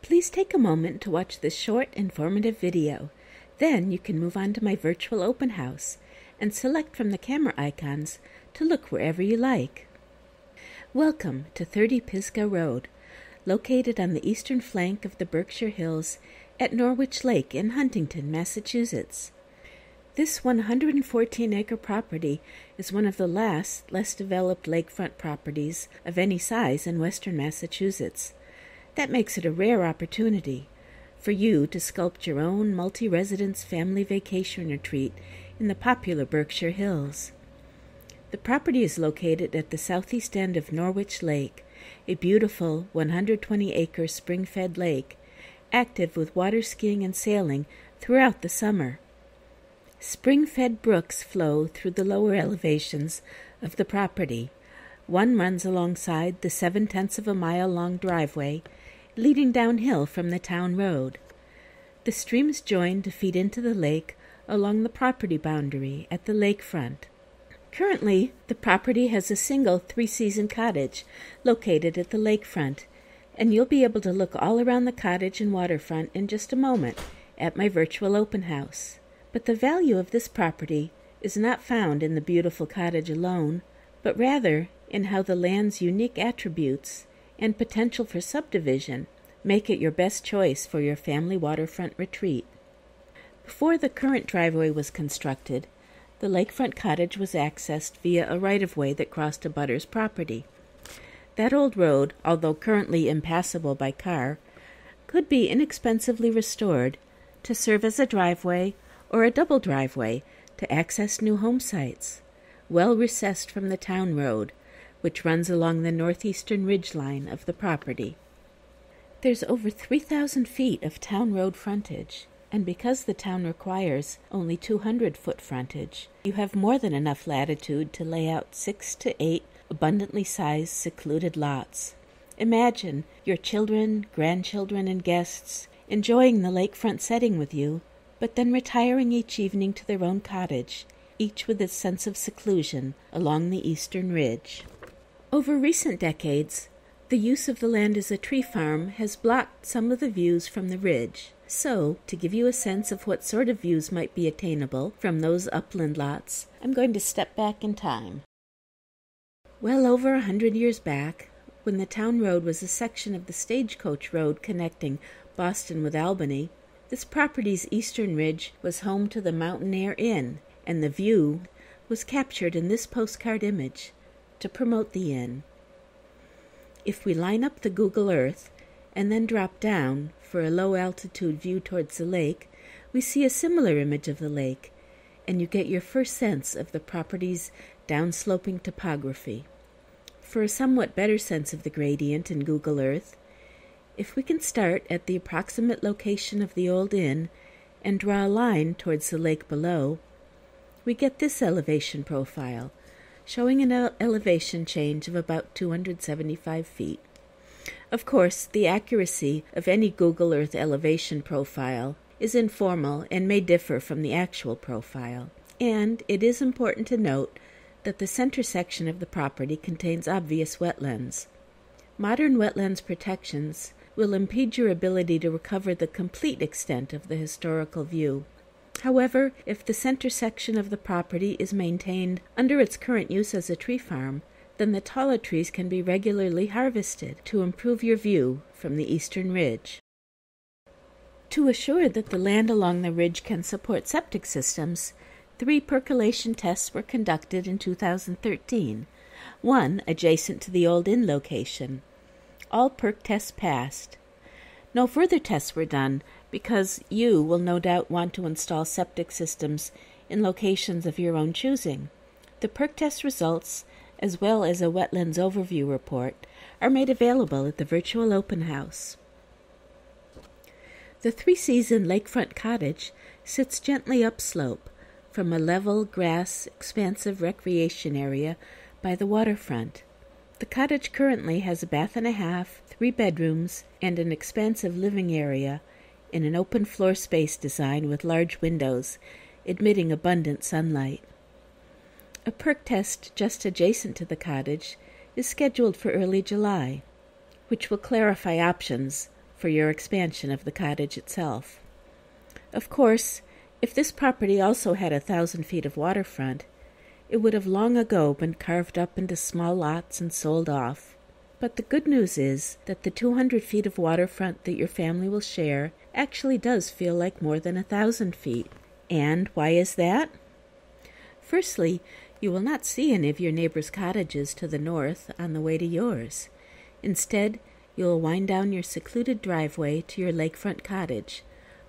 Please take a moment to watch this short, informative video. Then you can move on to my virtual open house and select from the camera icons to look wherever you like. Welcome to 30 Pisgah Road, located on the eastern flank of the Berkshire Hills at Norwich Lake in Huntington, Massachusetts. This 114-acre property is one of the last, less developed lakefront properties of any size in western Massachusetts. That makes it a rare opportunity for you to sculpt your own multi-residence family vacation retreat in the popular Berkshire Hills. The property is located at the southeast end of Norwich Lake, a beautiful 120-acre spring-fed lake, active with water skiing and sailing throughout the summer. Spring-fed brooks flow through the lower elevations of the property. One runs alongside the 7/10 of a mile-long driveway leading downhill from the town road. The streams join to feed into the lake along the property boundary at the lakefront. Currently, the property has a single three-season cottage located at the lakefront, and you'll be able to look all around the cottage and waterfront in just a moment at my virtual open house. But the value of this property is not found in the beautiful cottage alone, but rather in how the land's unique attributes and potential for subdivision make it your best choice for your family waterfront retreat. Before the current driveway was constructed, the lakefront cottage was accessed via a right-of-way that crossed a butter's property. That old road, although currently impassable by car, could be inexpensively restored to serve as a driveway or a double driveway to access new home sites, well recessed from the town road, which runs along the northeastern ridgeline of the property. There's over 3,000 feet of town road frontage, and because the town requires only 200-foot frontage, you have more than enough latitude to lay out 6 to 8 abundantly sized secluded lots. Imagine your children, grandchildren, and guests enjoying the lakefront setting with you, but then retiring each evening to their own cottage, each with its sense of seclusion along the eastern ridge. Over recent decades, the use of the land as a tree farm has blocked some of the views from the ridge. So, to give you a sense of what sort of views might be attainable from those upland lots, I'm going to step back in time. Well over 100 years back, when the town road was a section of the stagecoach road connecting Boston with Albany, this property's eastern ridge was home to the Mountain Air Inn, and the view was captured in this postcard image to promote the inn. If we line up the Google Earth and then drop down for a low-altitude view towards the lake, we see a similar image of the lake, and you get your first sense of the property's downsloping topography. For a somewhat better sense of the gradient in Google Earth, if we can start at the approximate location of the old inn and draw a line towards the lake below, we get this elevation profile, showing an elevation change of about 275 feet. Of course, the accuracy of any Google Earth elevation profile is informal and may differ from the actual profile, and it is important to note that the center section of the property contains obvious wetlands. Modern wetlands protections will impede your ability to recover the complete extent of the historical view. However, if the center section of the property is maintained under its current use as a tree farm, then the taller trees can be regularly harvested to improve your view from the eastern ridge. To assure that the land along the ridge can support septic systems, 3 percolation tests were conducted in 2013, one adjacent to the old inn location. All perk tests passed. No further tests were done because you will no doubt want to install septic systems in locations of your own choosing. The perk test results, as well as a wetlands overview report, are made available at the virtual open house. The 3-season lakefront cottage sits gently upslope from a level, grass, expansive recreation area by the waterfront. The cottage currently has a bath and a half, 3 bedrooms, and an expansive living area in an open floor space design with large windows, admitting abundant sunlight. A perk test just adjacent to the cottage is scheduled for early July, which will clarify options for your expansion of the cottage itself. Of course, if this property also had 1,000 feet of waterfront, it would have long ago been carved up into small lots and sold off. But the good news is that the 200 feet of waterfront that your family will share actually does feel like more than 1,000 feet. And why is that? Firstly, you will not see any of your neighbors' cottages to the north on the way to yours. Instead, you will wind down your secluded driveway to your lakefront cottage,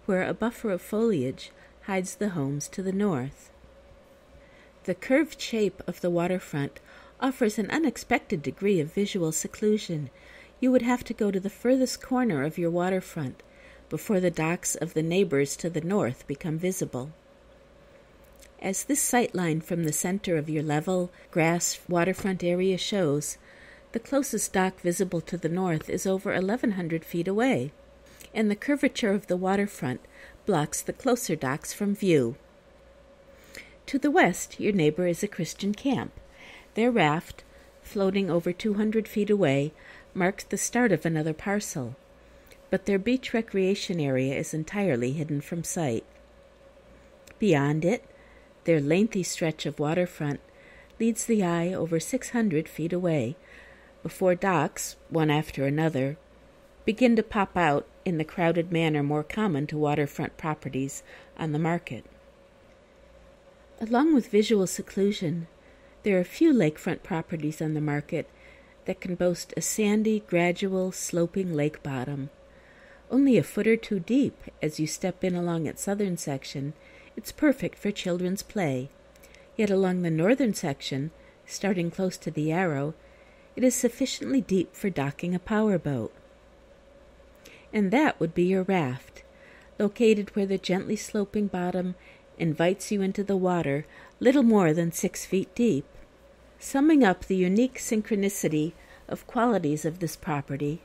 where a buffer of foliage hides the homes to the north. The curved shape of the waterfront offers an unexpected degree of visual seclusion. You would have to go to the furthest corner of your waterfront before the docks of the neighbors to the north become visible. As this sightline from the center of your level, grass waterfront area shows, the closest dock visible to the north is over 1,100 feet away, and the curvature of the waterfront blocks the closer docks from view. To the west, your neighbor is a Christian camp. Their raft, floating over 200 feet away, marks the start of another parcel, but their beach recreation area is entirely hidden from sight. Beyond it, their lengthy stretch of waterfront leads the eye over 600 feet away, before docks, one after another, begin to pop out in the crowded manner more common to waterfront properties on the market. Along with visual seclusion, there are few lakefront properties on the market that can boast a sandy, gradual, sloping lake bottom. Only a foot or two deep as you step in along its southern section, it's perfect for children's play. Yet along the northern section, starting close to the arrow, it is sufficiently deep for docking a powerboat. And that would be your raft, located where the gently sloping bottom invites you into the water little more than 6 feet deep. Summing up the unique synchronicity of qualities of this property,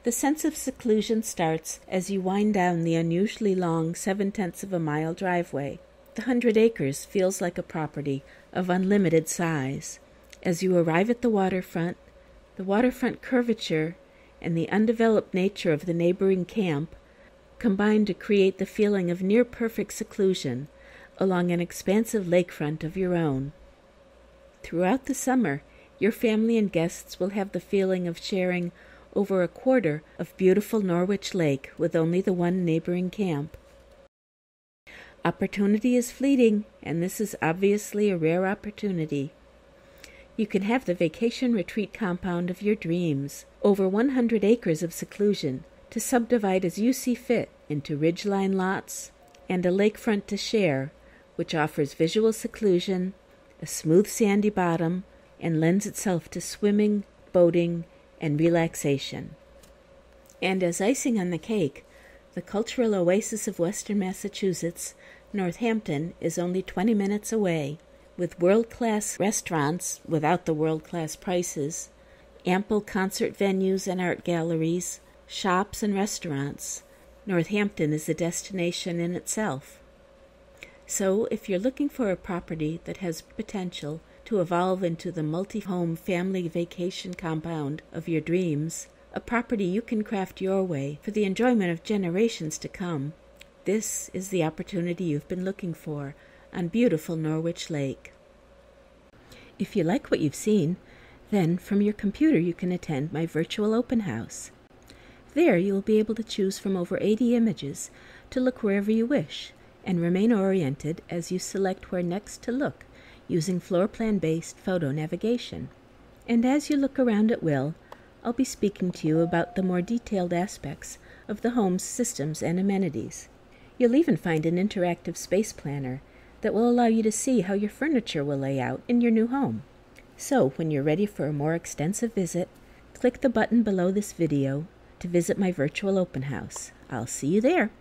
the sense of seclusion starts as you wind down the unusually long 7/10 of a mile driveway. The 100 acres feels like a property of unlimited size. As you arrive at the waterfront curvature and the undeveloped nature of the neighboring camp combine to create the feeling of near-perfect seclusion along an expansive lakefront of your own. Throughout the summer, your family and guests will have the feeling of sharing over a quarter of beautiful Norwich Lake with only the one neighboring camp. Opportunity is fleeting, and this is obviously a rare opportunity. You can have the vacation retreat compound of your dreams, over 100 acres of seclusion, to subdivide as you see fit into ridgeline lots, and a lakefront to share, which offers visual seclusion, a smooth sandy bottom, and lends itself to swimming, boating, and relaxation. And as icing on the cake, the cultural oasis of western Massachusetts, Northampton, is only 20 minutes away, with world-class restaurants without the world-class prices, ample concert venues and art galleries, shops and restaurants. Northampton is a destination in itself. So, if you're looking for a property that has potential to evolve into the multi-home family vacation compound of your dreams, a property you can craft your way for the enjoyment of generations to come, this is the opportunity you've been looking for on beautiful Norwich Lake. If you like what you've seen, then from your computer you can attend my virtual open house. There you will be able to choose from over 80 images to look wherever you wish and remain oriented as you select where next to look using floor plan-based photo navigation. And as you look around at will, I'll be speaking to you about the more detailed aspects of the home's systems and amenities. You'll even find an interactive space planner that will allow you to see how your furniture will lay out in your new home. So, when you're ready for a more extensive visit, click the button below this video to visit my virtual open house. I'll see you there.